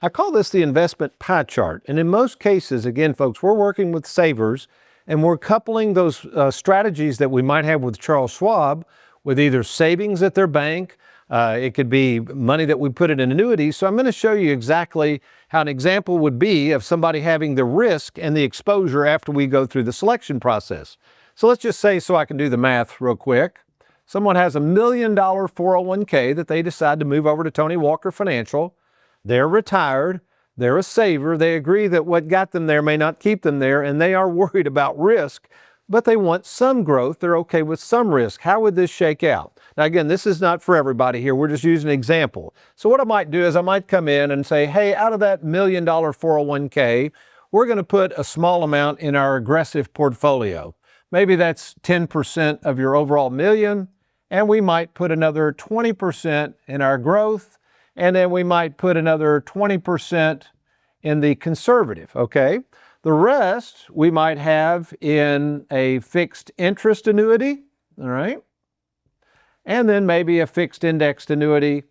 I call this the investment pie chart. And in most cases, again, folks, we're working with savers and we're coupling those strategies that we might have with Charles Schwab with either savings at their bank. It could be money that we put in annuities. So I'm going to show you exactly how an example would be of somebody having the risk and the exposure after we go through the selection process. So let's just say, so I can do the math real quick, someone has $1 million 401k that they decide to move over to Tony Walker Financial. They're retired. They're a saver. They agree that what got them there may not keep them there, and they are worried about risk, but they want some growth. They're okay with some risk. How would this shake out? Now, again, this is not for everybody here. We're just using an example. So what I might do is I might come in and say, hey, out of that $1 million 401k, we're going to put a small amount in our aggressive portfolio. Maybe that's 10% of your overall million, and we might put another 20% in our growth, and then we might put another 20% in the conservative, okay? The rest we might have in a fixed interest annuity, all right? And then maybe a fixed indexed annuity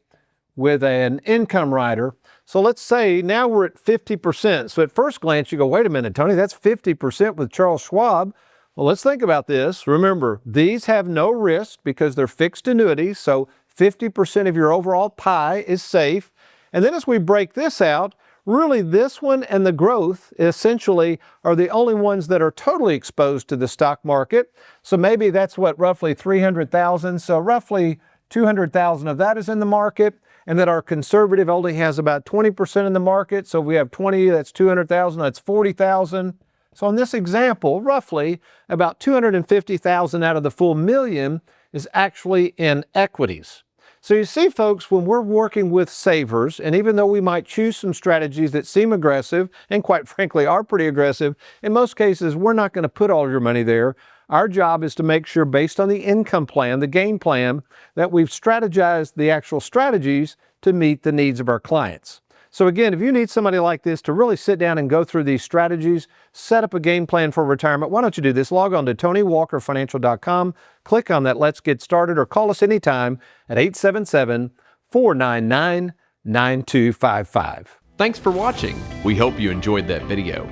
with an income rider. So let's say now we're at 50%. So at first glance you go, wait a minute, Tony, that's 50% with Charles Schwab. Well, let's think about this. Remember, these have no risk because they're fixed annuities, so 50% of your overall pie is safe. And then as we break this out, really this one and the growth essentially are the only ones that are totally exposed to the stock market. So maybe that's what, roughly 300,000. So roughly 200,000 of that is in the market, and that our conservative only has about 20% in the market. So if we have 20, that's 200,000, that's 40,000. So in this example, roughly about 250,000 out of the full million is actually in equities. So you see, folks, when we're working with savers, and even though we might choose some strategies that seem aggressive, and quite frankly are pretty aggressive, in most cases we're not going to put all your money there. Our job is to make sure, based on the income plan, the game plan, that we've strategized the actual strategies to meet the needs of our clients. So again, if you need somebody like this to really sit down and go through these strategies, set up a game plan for retirement, why don't you do this? Log on to TonyWalkerFinancial.com, click on that Let's Get Started, or call us anytime at 877-499-9255. Thanks for watching. We hope you enjoyed that video.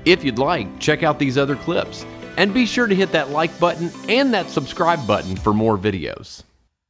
If you'd like, check out these other clips. And be sure to hit that like button and that subscribe button for more videos.